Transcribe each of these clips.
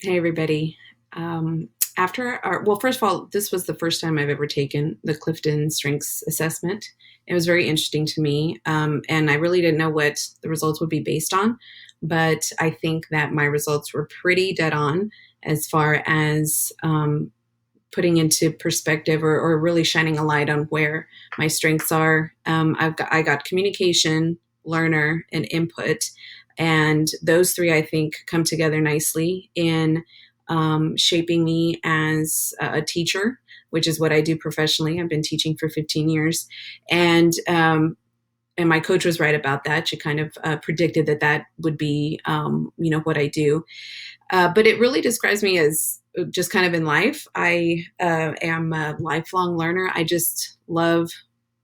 Hey, everybody. First of all, this was the first time I've ever taken the Clifton Strengths Assessment. It was very interesting to me, and I really didn't know what the results would be based on, but I think that my results were pretty dead on as far as putting into perspective or really shining a light on where my strengths are. I got communication, learner, and input, and those three I think come together nicely in shaping me as a teacher, which is what I do professionally. I've been teaching for 15 years, and and my coach was right about that. She kind of predicted that that would be, what I do. But it really describes me as just kind of in life. I am a lifelong learner. I just love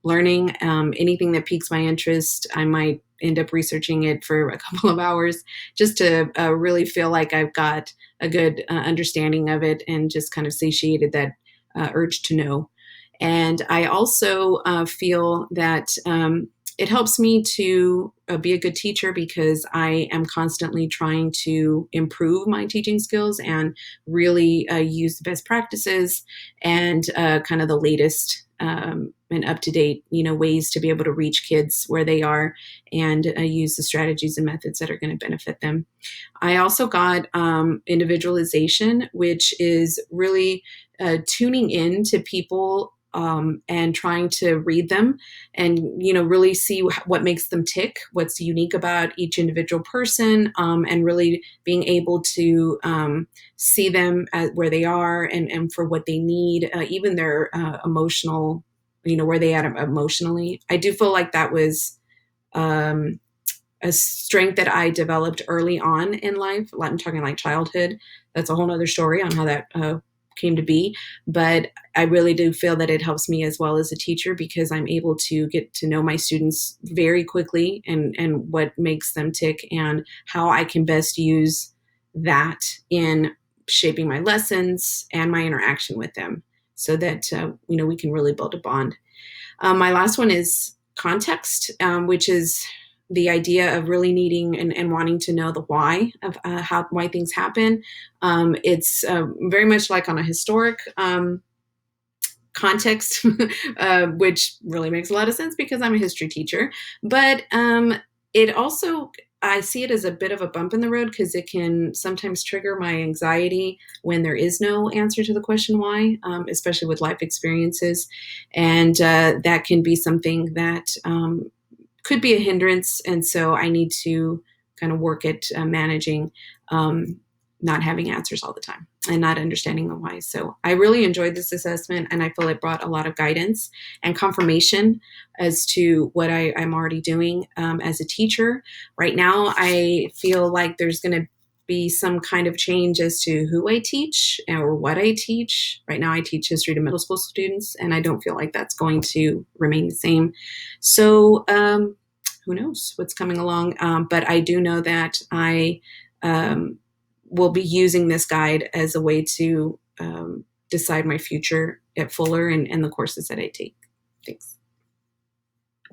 learning. Anything that piques my interest, I might end up researching it for a couple of hours just to really feel like I've got a good understanding of it and just kind of satiated that urge to know. And I also feel that it helps me to be a good teacher because I am constantly trying to improve my teaching skills and really use the best practices and kind of the latest and up to date, ways to be able to reach kids where they are and use the strategies and methods that are going to benefit them. I also got individualization, which is really tuning in to people and trying to read them and really see what makes them tick, what's unique about each individual person, and really being able to see them at where they are and for what they need, even their emotional, where they at emotionally. I do feel like that was um, a strength that I developed early on in life. I'm talking like childhood. That's a whole other story on how that came to be. But I really do feel that it helps me as well as a teacher because I'm able to get to know my students very quickly and what makes them tick and how I can best use that in shaping my lessons and my interaction with them so that, we can really build a bond. My last one is context, which is the idea of really needing and wanting to know the why of why things happen. It's very much like on a historic context, which really makes a lot of sense because I'm a history teacher. But it also, I see it as a bit of a bump in the road because it can sometimes trigger my anxiety when there is no answer to the question why, especially with life experiences. And that can be something that could be a hindrance. And so I need to kind of work at managing not having answers all the time and not understanding the why. So I really enjoyed this assessment and I feel it brought a lot of guidance and confirmation as to what I'm already doing as a teacher. Right now, I feel like there's going to be some kind of change as to who I teach or what I teach. Right now, I teach history to middle school students, and I don't feel like that's going to remain the same. So, who knows what's coming along? But I do know that I will be using this guide as a way to decide my future at Fuller and the courses that I take. Thanks.